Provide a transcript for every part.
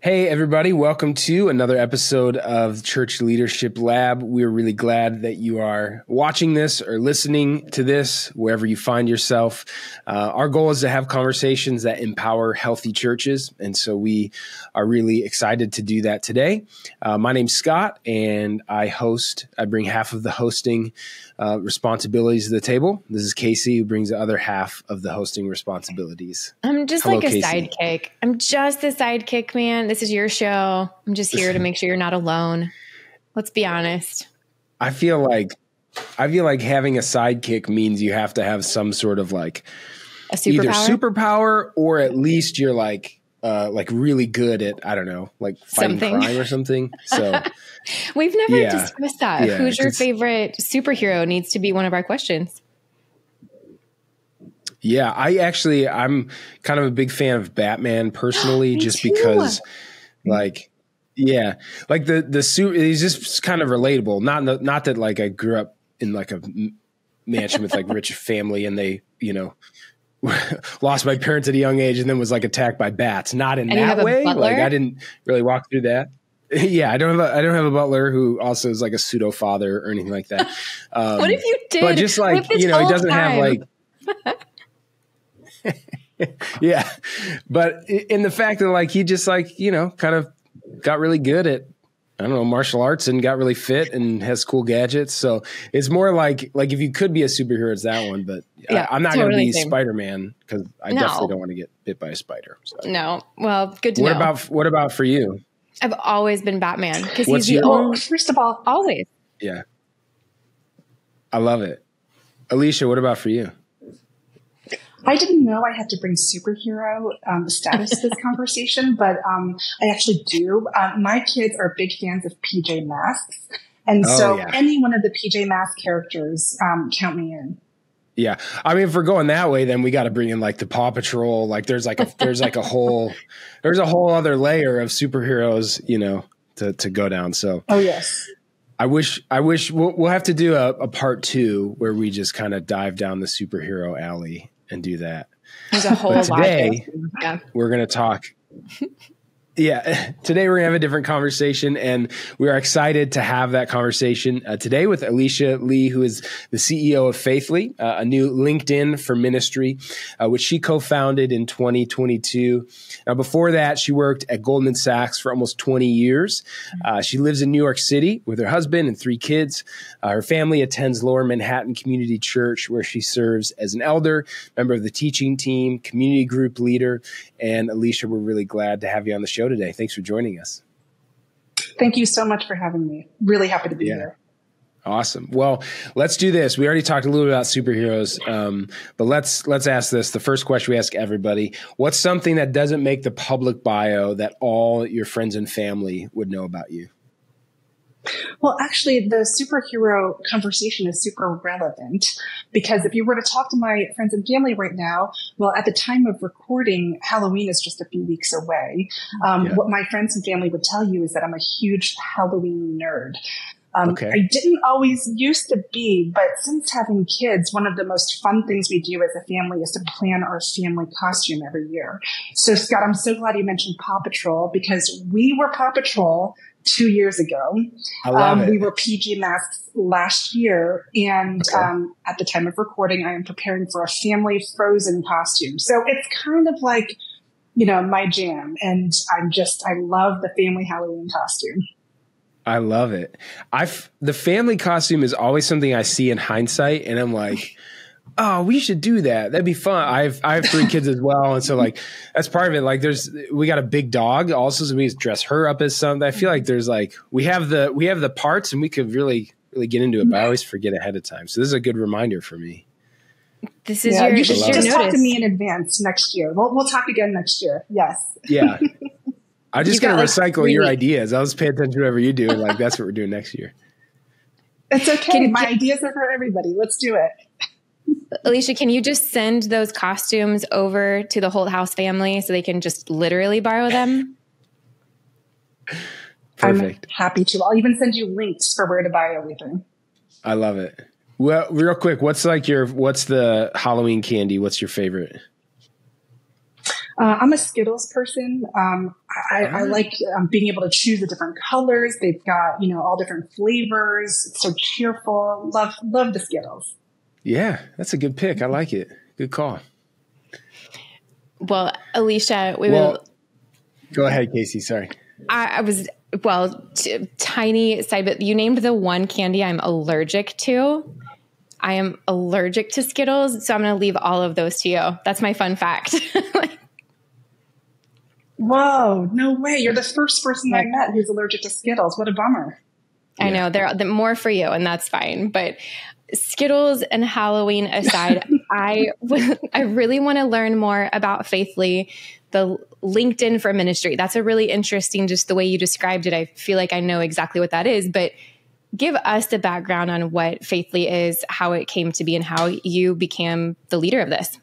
Hey, everybody. Welcome to another episode of Church Leadership Lab. We're really glad that you are watching this or listening to this, wherever you find yourself. Our goal is to have conversations that empower healthy churches. And so we are really excited to do that today. My name's Scott, and I bring half of the hosting responsibilities to the table. This is Casey, who brings the other half of the hosting responsibilities. I'm just Hello, like a Casey. sidekick. I'm just a sidekick, man. This is your show. I'm just here to make sure you're not alone. Let's be honest. I feel like having a sidekick means you have to have some sort of like A superpower? either superpower or at least you're like really good at, I don't know, like fighting Something. crime or something. So We've never Yeah. discussed that. Yeah, Who's your 'cause- favorite superhero needs to be one of our questions. yeah, I'm kind of a big fan of Batman personally, Me just too. because like, yeah, like the suit, he's just kind of relatable. Not that like I grew up in like a mansion with like rich family and they, lost my parents at a young age and then was like attacked by bats. Not in And you that have a way. butler? Like I didn't really walk through that. Yeah, I don't have a butler who also is like a pseudo father or anything like that. What if you did? But just like, with this he whole doesn't have time? like, yeah. But in the fact that like, he just like, kind of got really good at, I don't know, martial arts and got really fit and has cool gadgets. So it's more like if you could be a superhero, it's that one. But Yeah, I'm not totally going to be same. Spider-Man because I No. definitely don't want to get bit by a spider. So. No. Well, good to What know. about for you? I've always been Batman because What's he's the your- only. Well, first of all, Always. Yeah. I love it. Alicia, what about for you? I didn't know I had to bring superhero status to this conversation, but I actually do. My kids are big fans of PJ Masks. And Oh, so yeah. any one of the PJ Masks characters count me in. Yeah. I mean, if we're going that way, then we got to bring in like the Paw Patrol. Like there's a whole other layer of superheroes, to go down. So Oh, yes. I wish we'll have to do a part 2 where we just kind of dive down the superhero alley and do that. There's a whole But lot. today Yeah. we're going to talk. Yeah, today we're going to have a different conversation, and we are excited to have that conversation today with Alicia Lee, who is the CEO of Failthy, a new LinkedIn for ministry, which she co-founded in 2022. Now, before that, she worked at Goldman Sachs for almost 20 years. She lives in New York City with her husband and 3 kids. Her family attends Lower Manhattan Community Church, where she serves as an elder, member of the teaching team, community group leader. And Alicia, we're really glad to have you on the show today. Thanks for joining us. Thank you so much for having me. Really happy to be here. Awesome. Well, let's do this. We already talked a little bit about superheroes, but let's ask this. The first question we ask everybody: what's something that doesn't make the public bio that all your friends and family would know about you? Well, actually, the superhero conversation is super relevant because if you were to talk to my friends and family right now, well, at the time of recording, Halloween is just a few weeks away. What my friends and family would tell you is that I'm a huge Halloween nerd. Okay. I didn't always used to be, but since having kids, one of the most fun things we do as a family is to plan our family costume every year. So, Scott, I'm so glad you mentioned Paw Patrol because we were Paw Patrol 2 years ago. I love it. We were PG Masks last year. And Okay. at the time of recording, I am preparing for a family Frozen costume. So it's kind of like, my jam. And I love the family Halloween costume. I love it. The family costume is always something I see in hindsight, and I'm like, oh, we should do that. That'd be fun. I have 3 kids as well, and so like that's part of it. Like we got a big dog also, so we dress her up as something. I feel like there's like we have the parts, and we could really get into it, but I always forget ahead of time. So this is a good reminder for me. This is You should your just talk to notice. me in advance next year. We'll talk again next year. Yes. Yeah. I'm just You got, going to like, recycle 3 your weeks. ideas. I'll just pay attention to whatever you do. And like, that's what we're doing next year. It's okay. My ideas are for everybody. Let's do it. Alicia, can you just send those costumes over to the Holt House family so they can just literally borrow them? Perfect. I'm happy to. I'll even send you links for where to buy everything. I love it. Well, real quick, what's the Halloween candy? What's your favorite? I'm a Skittles person. I like being able to choose the different colors. They've got, all different flavors. It's so cheerful. Love the Skittles. Yeah, that's a good pick. I like it. Good call. Well, Alicia, go ahead, Casey. Sorry. Tiny side, but you named the one candy I'm allergic to. I am allergic to Skittles, so I'm going to leave all of those to you. That's my fun fact. Whoa, no way. You're the first person I met who's allergic to Skittles. What a bummer. I know. They're more for you, and that's fine. But Skittles and Halloween aside, I really want to learn more about Failthy, the LinkedIn for ministry. That's a really interesting, just the way you described it. I feel like I know exactly what that is, but give us the background on what Failthy is, how it came to be, and how you became the leader of this.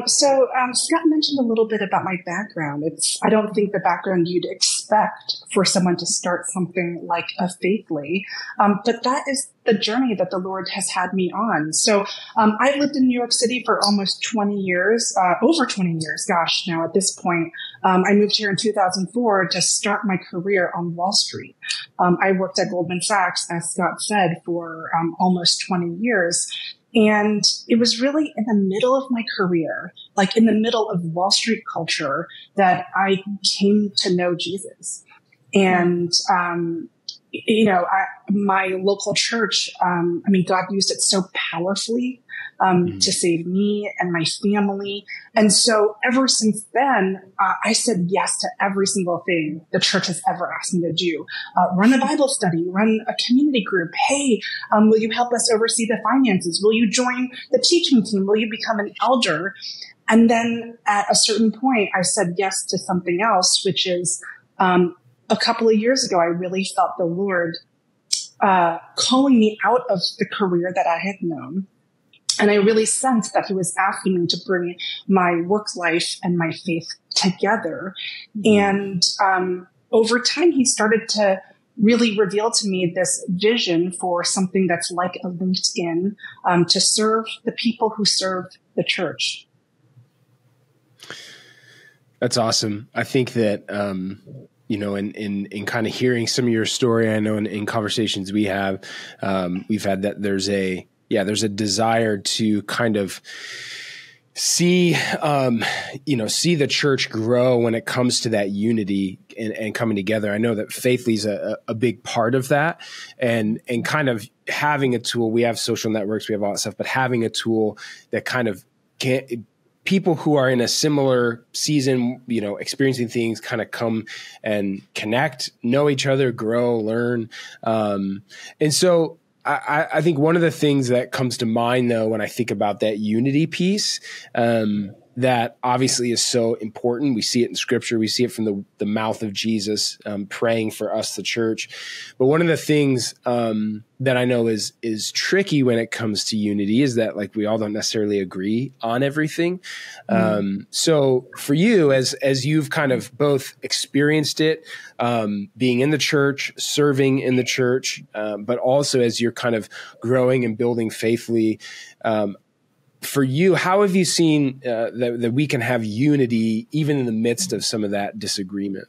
So Scott mentioned a little bit about my background. I don't think the background you'd expect for someone to start something like a Failthy, but that is the journey that the Lord has had me on. So I've lived in New York City for almost 20 years, over 20 years, gosh, now at this point. I moved here in 2004 to start my career on Wall Street. I worked at Goldman Sachs, as Scott said, for almost 20 years. And it was really in the middle of my career, like in the middle of Wall Street culture, that I came to know Jesus. And, my local church, God used it so powerfully to save me and my family. And so ever since then, I said yes to every single thing the church has ever asked me to do. Run a Bible study, run a community group. Hey, will you help us oversee the finances? Will you join the teaching team? Will you become an elder? And then at a certain point, I said yes to something else, which is a couple of years ago, I really felt the Lord calling me out of the career that I had known. And I really sensed that he was asking me to bring my work life and my faith together. And over time, he started to really reveal to me this vision for something that's like a LinkedIn to serve the people who serve the church. That's awesome. I think that, in kind of hearing some of your story, I know in conversations we've had that there's a desire to kind of see the church grow when it comes to that unity and coming together. I know that Failthy is a big part of that, and kind of having a tool. We have social networks, we have all that stuff, but having a tool that kind of people who are in a similar season, experiencing things, kind of come and connect, know each other, grow, learn. And so I think one of the things that comes to mind, though, when I think about that unity piece, that obviously is so important. We see it in Scripture. We see it from the mouth of Jesus praying for us, the church. But one of the things that I know is tricky when it comes to unity is that, like, we all don't necessarily agree on everything. So for you, as you've kind of both experienced it, being in the church, serving in the church, but also as you're kind of growing and building faithfully, for you, how have you seen that we can have unity even in the midst of some of that disagreement?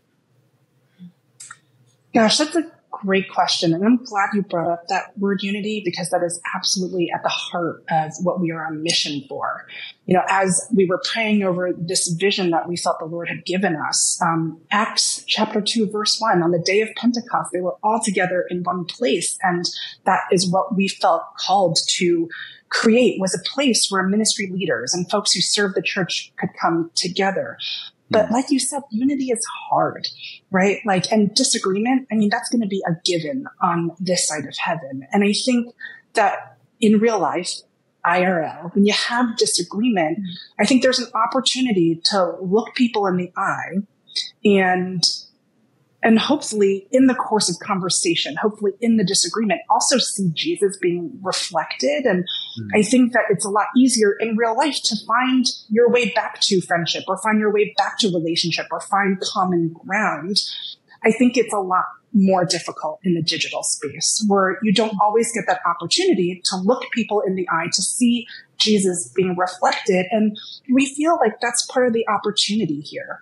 Gosh, that's a great question. And I'm glad you brought up that word unity, because that is absolutely at the heart of what we are on mission for. As we were praying over this vision that we felt the Lord had given us, Acts chapter 2, verse 1, on the day of Pentecost, they were all together in one place. And that is what we felt called to create, was a place where ministry leaders and folks who serve the church could come together. But like you said, unity is hard, right? And disagreement, that's going to be a given on this side of heaven. And I think that in real life, IRL, when you have disagreement, I think there's an opportunity to look people in the eye and hopefully in the course of conversation, hopefully in the disagreement, also see Jesus being reflected. And I think that it's a lot easier in real life to find your way back to friendship, or find your way back to relationship, or find common ground. I think it's a lot more difficult in the digital space, where you don't always get that opportunity to look people in the eye, to see Jesus being reflected. And we feel like that's part of the opportunity here,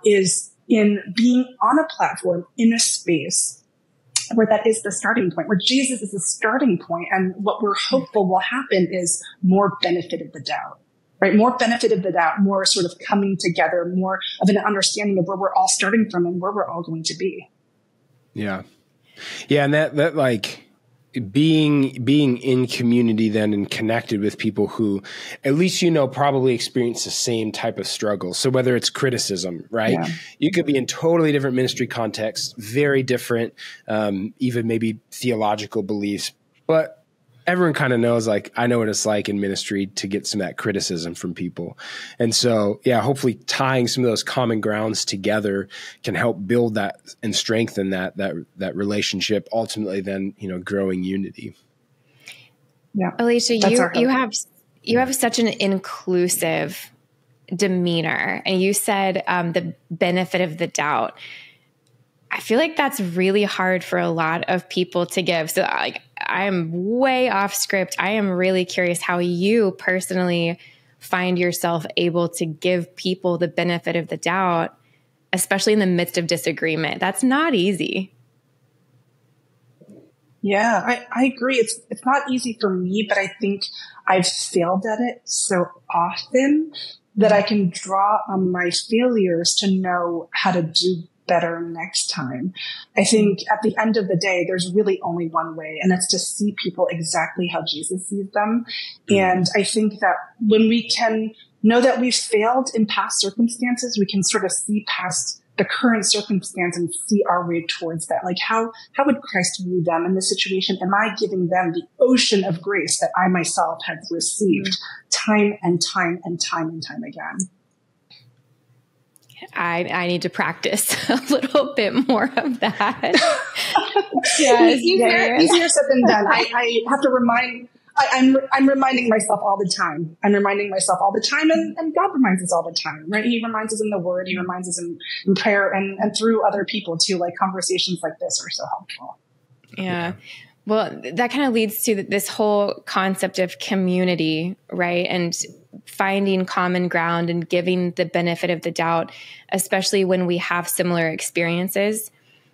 is in being on a platform, in a space where that is the starting point, where Jesus is the starting point. And what we're hopeful will happen is more benefit of the doubt, right? More benefit of the doubt, more sort of coming together, more of an understanding of where we're all starting from and where we're all going to be. Yeah. Yeah. And that like being in community then and connected with people who at least, probably experience the same type of struggle. So whether it's criticism, right? Yeah. You could be in totally different ministry contexts, very different, even maybe theological beliefs, but everyone kind of knows, like, I know what it's like in ministry to get some of that criticism from people. And so, yeah, hopefully tying some of those common grounds together can help build that and strengthen that relationship, ultimately then, growing unity. Yeah. Alicia, you have such an inclusive demeanor, and you said the benefit of the doubt. I feel like that's really hard for a lot of people to give. So I am way off script. I am really curious how you personally find yourself able to give people the benefit of the doubt, especially in the midst of disagreement. That's not easy. Yeah, I agree. It's not easy for me, but I think I've failed at it so often that I can draw on my failures to know how to do better next time. I think at the end of the day, there's really only one way, and that's to see people exactly how Jesus sees them. And I think that when we can know that we've failed in past circumstances, we can sort of see past the current circumstance and see our way towards that. Like, how would Christ view them in this situation? Am I giving them the ocean of grace that I myself have received time and time and time and time again? I need to practice a little bit more of that. Yes, easier said than done. I have to I'm reminding myself all the time. And God reminds us all the time, right? He reminds us in the Word. He reminds us in prayer and through other people too. Like, conversations like this are so helpful. Yeah. Well, that kind of leads to this whole concept of community, right? And finding common ground and giving the benefit of the doubt, especially when we have similar experiences.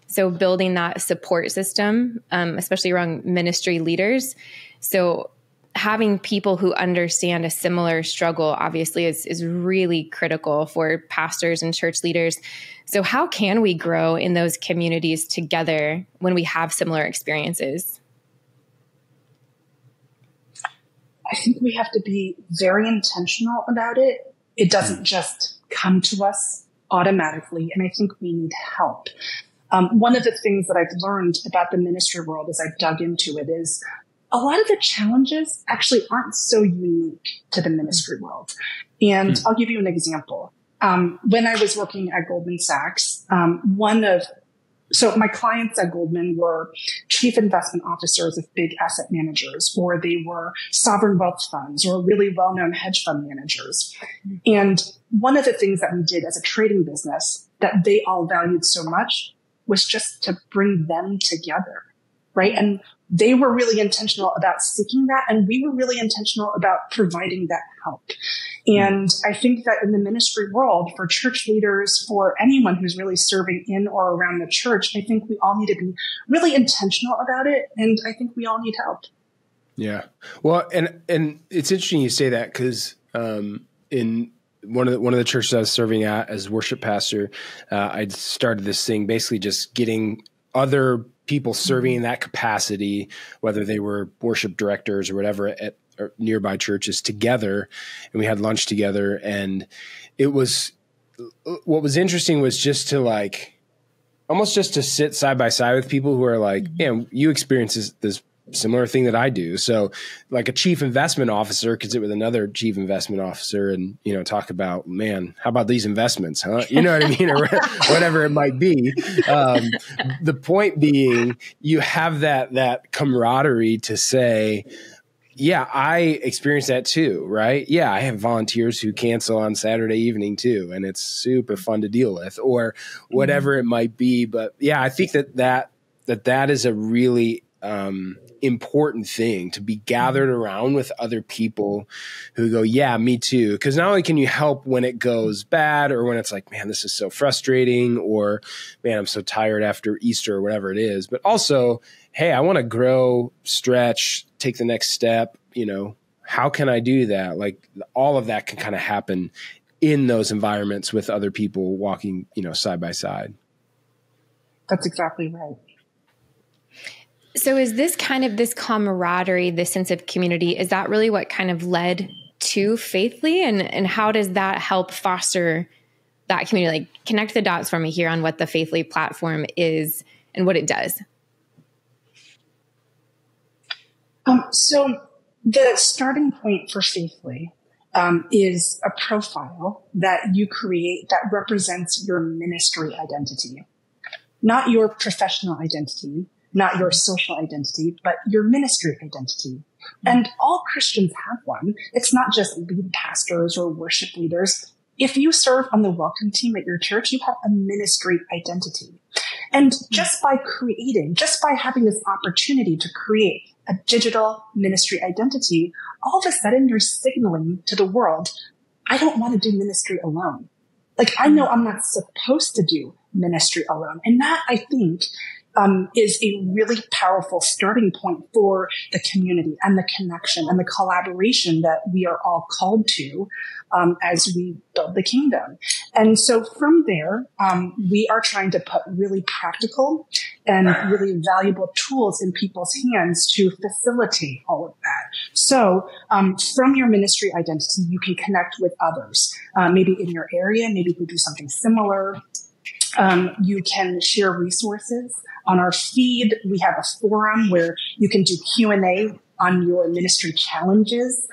So building that support system, especially around ministry leaders. So having people who understand a similar struggle, obviously, is really critical for pastors and church leaders. So how can we grow in those communities together when we have similar experiences? I think we have to be very intentional about it. It doesn't just come to us automatically, and I think we need help. One of the things that I've learned about the ministry world as I've dug into it is a lot of the challenges actually aren't so unique to the ministry world. And I'll give you an example. When I was working at Goldman Sachs, so my clients at Goldman were chief investment officers of big asset managers, or they were sovereign wealth funds, or really well-known hedge fund managers. And one of the things that we did as a trading business that they all valued so much was just to bring them together, right? And they were really intentional about seeking that, and we were really intentional about providing that help. And I think that in the ministry world, for church leaders, for anyone who's really serving in or around the church, I think we all need to be really intentional about it, and I think we all need help. Yeah. Well, and it's interesting you say that, because in one of the churches I was serving at as worship pastor, I started this thing, basically just getting other people serving in that capacity, whether they were worship directors or whatever, at nearby churches, together, and we had lunch together. And it was, what was interesting was just to almost just to sit side by side with people who are like, yeah, you experience this similar thing that I do. So like a chief investment officer could sit with another chief investment officer and, talk about, man, how about these investments, huh? You know what I mean? Or whatever it might be. The point being, you have that camaraderie to say, Yeah, I experience that too, right? Yeah, I have volunteers who cancel on Saturday evening too, and it's super fun to deal with, or whatever it might be. But yeah, I think that is a really important thing, to be gathered around with other people who go, yeah, me too. Because not only can you help when it goes bad, or when it's like, man, this is so frustrating, or man, I'm so tired after Easter, or whatever it is, but also, hey, I want to grow, stretch, take the next step. How can I do that? Like, all of that can kind of happen in those environments with other people walking, side by side. That's exactly right. So is this kind of this camaraderie, this sense of community, is that really what kind of led to Failthy? And how does that help foster that community? Like, connect the dots for me here on what the Failthy platform is and what it does. So the starting point for Failthy is a profile that you create that represents your ministry identity, not your professional identity, not your social identity, but your ministry identity. And all Christians have one. It's not just lead pastors or worship leaders. If you serve on the welcome team at your church, you have a ministry identity. And just by having this opportunity to create a digital ministry identity, all of a sudden you're signaling to the world, I don't want to do ministry alone. Like, I know I'm not supposed to do ministry alone. And that, I think, is a really powerful starting point for the community and the connection and the collaboration that we are all called to as we build the kingdom. And so from there, we are trying to put really practical and really valuable tools in people's hands to facilitate all of that. So from your ministry identity, you can connect with others, maybe in your area, maybe who do something similar. You can share resources. On our feed, we have a forum where you can do Q&A on your ministry challenges.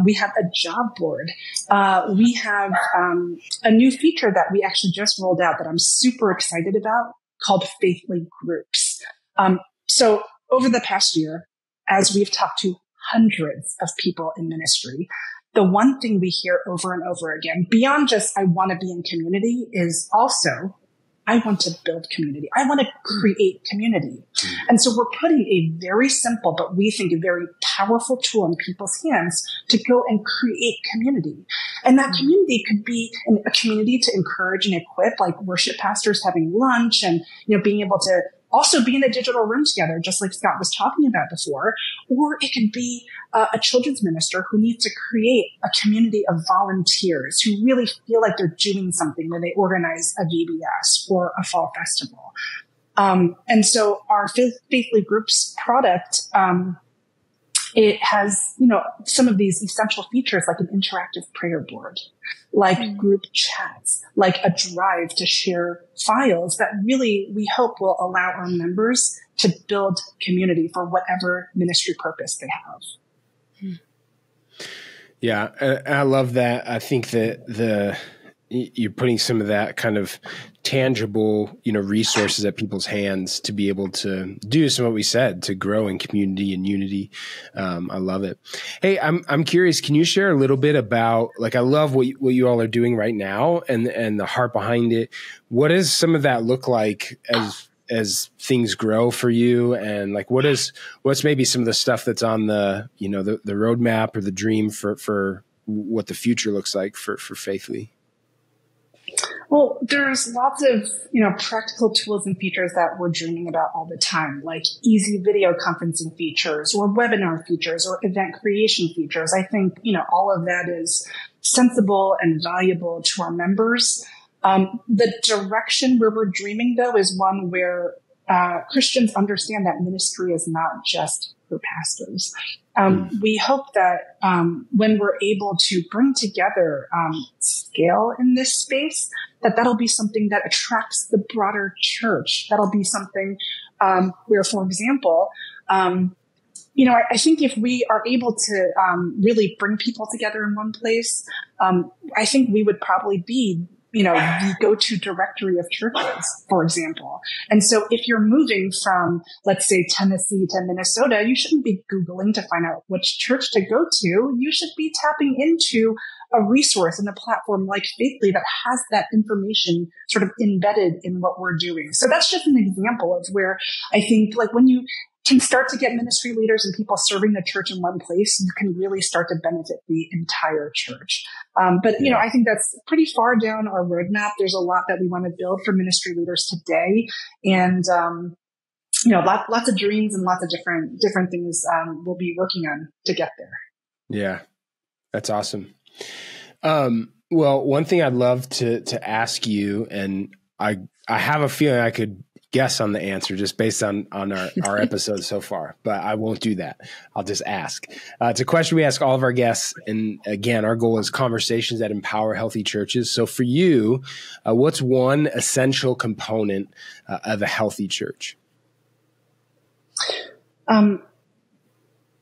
We have a job board. We have a new feature that we actually just rolled out that I'm super excited about, called Failthy Groups. So over the past year, as we've talked to hundreds of people in ministry, the one thing we hear over and over again, beyond just I want to be in community, is also I want to build community. I want to create community. And so we're putting a very simple, but we think a very powerful tool in people's hands to go and create community. And that community could be a community to encourage and equip, like worship pastors having lunch and, being able to also be in a digital room together, just like Scott was talking about before. Or it could be a children's minister who needs to create a community of volunteers who really feel like they're doing something when they organize a VBS or a fall festival. And so our Failthy Groups product, it has, some of these essential features like an interactive prayer board, like group chats, like a drive to share files that really we hope will allow our members to build community for whatever ministry purpose they have. Yeah, I love that. I think that you're putting some of that kind of tangible, resources at people's hands to be able to do some of what we said, to grow in community and unity. I love it. Hey, I'm curious. Can you share a little bit about, like, I love what you all are doing right now and the heart behind it. What does some of that look like as things grow for you? And like, what's maybe some of the stuff that's on the roadmap or the dream for what the future looks like for Failthy? Well, there's lots of, practical tools and features that we're dreaming about all the time, like easy video conferencing features or webinar features or event creation features. I think, all of that is sensible and valuable to our members. The direction where we're dreaming, though, is one where Christians understand that ministry is not just for pastors. We hope that when we're able to bring together scale in this space, that'll be something that attracts the broader church. That'll be something where, for example, I think if we are able to really bring people together in one place, I think we would probably be the go-to directory of churches, for example. And so if you're moving from, let's say, Tennessee to Minnesota, you shouldn't be Googling to find out which church to go to. You should be tapping into a resource and a platform like Faithly that has that information sort of embedded in what we're doing. So that's just an example of where I think, like, when you can start to get ministry leaders and people serving the church in one place, you can really start to benefit the entire church. But I think that's pretty far down our roadmap. There's a lot that we want to build for ministry leaders today. And, lots of dreams and lots of different things we'll be working on to get there. Yeah, that's awesome. Well, one thing I'd love to ask you, and I have a feeling I could guess on the answer just based on our episode so far, but I won't do that. I'll just ask. It's a question we ask all of our guests. And again, our goal is conversations that empower healthy churches. So for you, what's one essential component of a healthy church?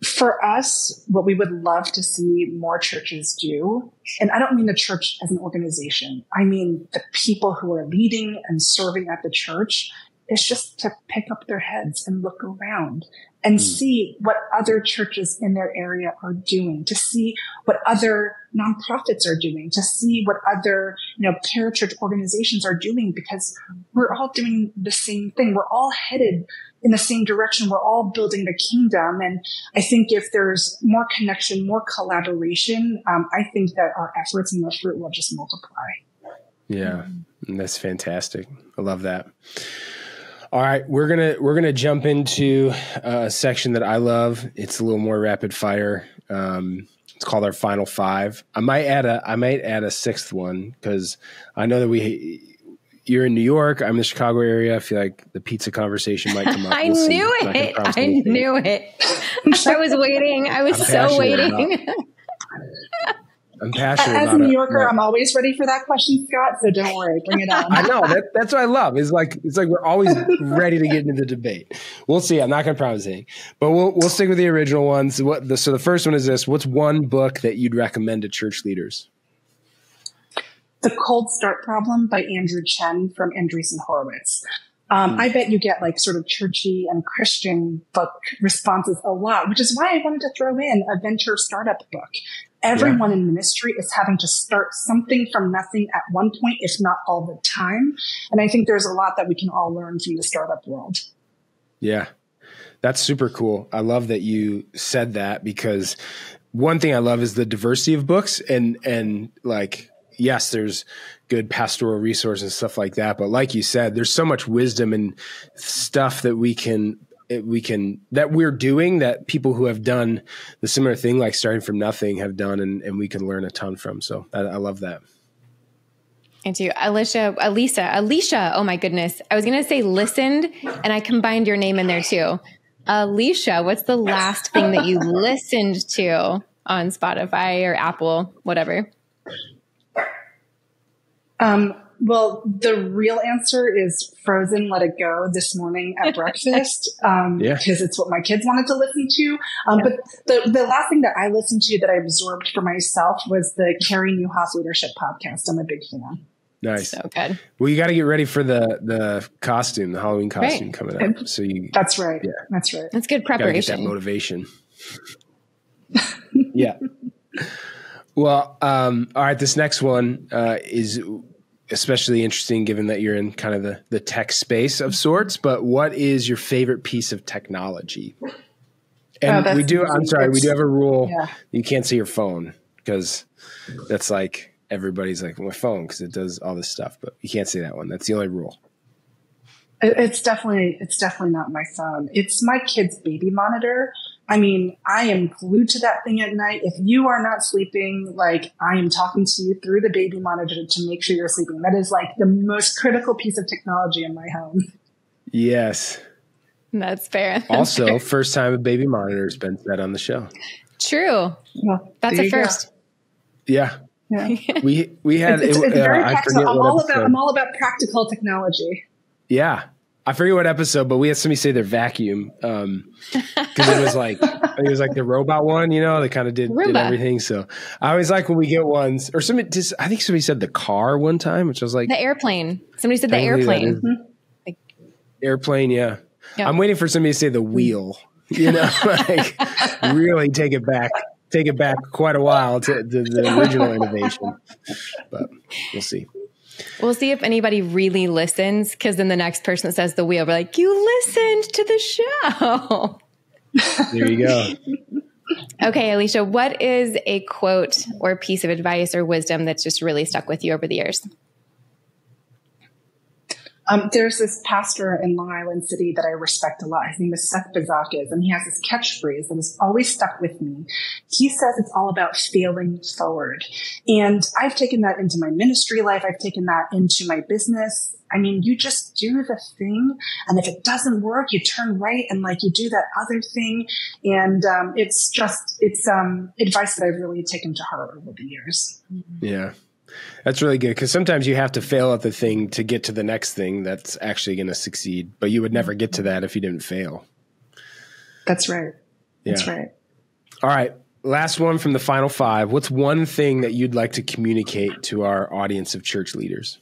For us, what we would love to see more churches do, and I don't mean the church as an organization, I mean the people who are leading and serving at the church, is just to pick up their heads and look around and see what other churches in their area are doing, to see what other nonprofits are doing, to see what other, parachurch organizations are doing, because we're all doing the same thing. We're all headed in the same direction. We're all building the kingdom. And I think if there's more connection, more collaboration, I think that our efforts and the fruit will just multiply. Yeah, that's fantastic. I love that. All right, we're gonna jump into a section that I love. It's a little more rapid fire. It's called our final five. I might add a sixth one because I know that you're in New York. I'm in the Chicago area. I feel like the pizza conversation might come up. I knew it. I was waiting. I was so waiting. I'm passionate As about it. a New Yorker, I'm always ready for that question, Scott. So don't worry, bring it on. I know that's what I love. It's like we're always ready to get into the debate. We'll see. I'm not going to promise anything, but we'll stick with the original ones. So the first one is this: what's one book that you'd recommend to church leaders? The Cold Start Problem by Andrew Chen from Andreessen Horowitz. I bet you get like sort of churchy and Christian book responses a lot, which is why I wanted to throw in a venture startup book. Everyone in ministry is having to start something from nothing at one point, if not all the time. And I think there's a lot that we can all learn from the startup world. Yeah, that's super cool. I love that you said that, because one thing I love is the diversity of books and like, yes, there's good pastoral resources and stuff like that. But like you said, there's so much wisdom and stuff that we're doing that people who have done the similar thing, like starting from nothing, have done, and we can learn a ton from. So I love that. And to you, Alicia. Oh my goodness. I was going to say listened, and I combined your name in there too. Alicia, what's the last thing that you listened to on Spotify or Apple, whatever? Well, the real answer is Frozen, Let It Go this morning at breakfast, because it's what my kids wanted to listen to. But the last thing that I listened to that I absorbed for myself was the Carrie Newhoff Leadership Podcast. I'm a big fan. Nice. So good. Well, you got to get ready for the costume, the Halloween costume coming up. So That's right. Yeah. That's right. That's good preparation. Get that motivation. Yeah. Well, all right. This next one is especially interesting given that you're in kind of the tech space of sorts, but what is your favorite piece of technology? And we do have a rule. Yeah. You can't say your phone, because that's like, everybody's like, my phone, because it does all this stuff, but you can't say that one. That's the only rule. It's definitely not my phone. It's my kid's baby monitor. I mean, I am glued to that thing at night. If you are not sleeping, like, I am talking to you through the baby monitor to make sure you're sleeping. That is like the most critical piece of technology in my home. Yes. That's fair. Also, first time a baby monitor has been said on the show. True. Well, that's a first. Go. Yeah. We had it's very practical. I'm all about practical technology. Yeah. I forget what episode, but we had somebody say their vacuum. Cause it was like the robot one, they kind of did everything. So I always like when we get ones or I think somebody said the car one time, which I was like the airplane. Somebody said the airplane. Airplane. Yeah. Yep. I'm waiting for somebody to say the wheel, like really take it back quite a while to the original innovation, but we'll see. We'll see if anybody really listens, because then the next person that says the wheel, we're like, you listened to the show. There you go. Okay, Alicia, what is a quote or piece of advice or wisdom that's just really stuck with you over the years? There's this pastor in Long Island City that I respect a lot. His name is Seth Bazakis, and he has this catchphrase that has always stuck with me. He says it's all about failing forward. And I've taken that into my ministry life. I've taken that into my business. I mean, you just do the thing, and if it doesn't work, you turn right and you do that other thing. And it's advice that I've really taken to heart over the years. Yeah. That's really good, because sometimes you have to fail at the thing to get to the next thing that's actually going to succeed, but you would never get to that if you didn't fail. That's right. Yeah. That's right. All right. Last one from the final 5. What's one thing that you'd like to communicate to our audience of church leaders?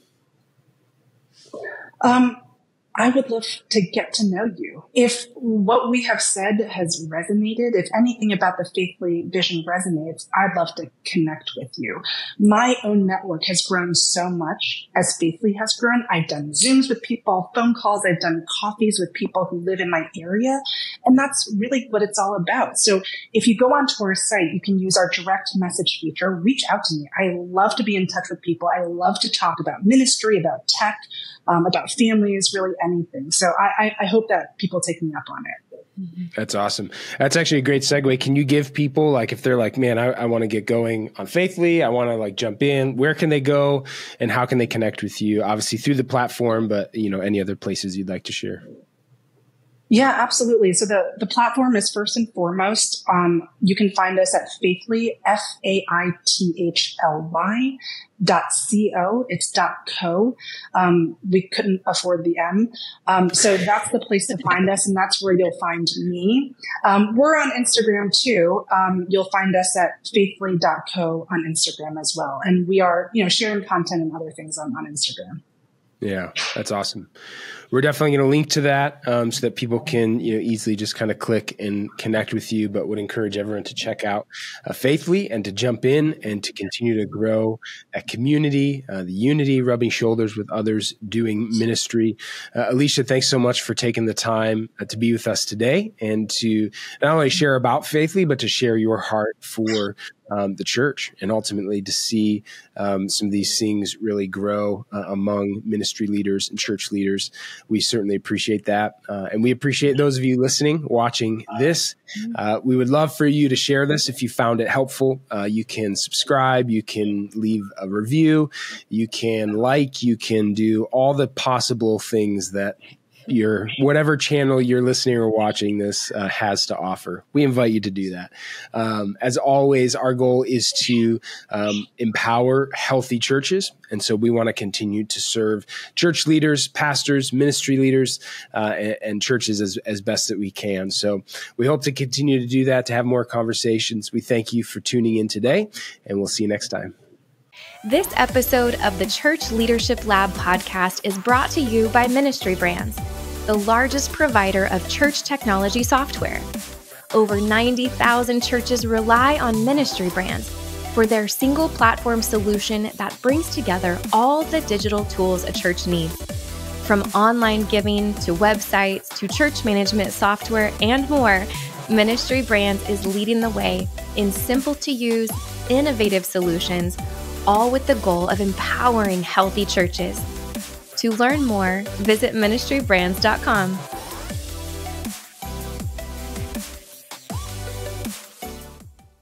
I would love to get to know you. If what we have said has resonated, if anything about the Faithfully vision resonates, I'd love to connect with you. My own network has grown so much as Faithfully has grown. I've done Zooms with people, phone calls. I've done coffees with people who live in my area. And that's really what it's all about. So if you go onto our site, you can use our direct message feature. Reach out to me. I love to be in touch with people. I love to talk about ministry, about tech, about families, really anything. So I hope that people take me up on it. That's awesome. That's actually a great segue. Can you give people, if they're like, man, I want to get going on Faithfully, I want to jump in, where can they go and how can they connect with you? Obviously through the platform, but any other places you'd like to share? Yeah, absolutely. So the platform is first and foremost, you can find us at Faithly, FAITHLY .co. It's .co. We couldn't afford the M. So that's the place to find us, and that's where you'll find me. We're on Instagram too. You'll find us at faithly.co on Instagram as well. And we are, sharing content and other things on Instagram. Yeah, that's awesome. We're definitely going to link to that so that people can easily just kind of click and connect with you, but would encourage everyone to check out Faithfully and to jump in and to continue to grow that community, the unity, rubbing shoulders with others, doing ministry. Alicia, thanks so much for taking the time to be with us today and to not only share about Faithfully, but to share your heart for the church and ultimately to see some of these things really grow among ministry leaders and church leaders. We certainly appreciate that. And we appreciate those of you listening, watching this. We would love for you to share this if you found it helpful. You can subscribe, you can leave a review, you can you can do all the possible things that whatever channel you're listening or watching this has to offer. We invite you to do that. As always, our goal is to empower healthy churches. And so we want to continue to serve church leaders, pastors, ministry leaders, and churches as best that we can. So we hope to continue to do that, to have more conversations. We thank you for tuning in today, and we'll see you next time. This episode of the Church Leadership Lab podcast is brought to you by Ministry Brands, the largest provider of church technology software. Over 90,000 churches rely on Ministry Brands for their single platform solution that brings together all the digital tools a church needs. From online giving to websites to church management software and more, Ministry Brands is leading the way in simple to use, innovative solutions, all with the goal of empowering healthy churches. To learn more, visit ministrybrands.com.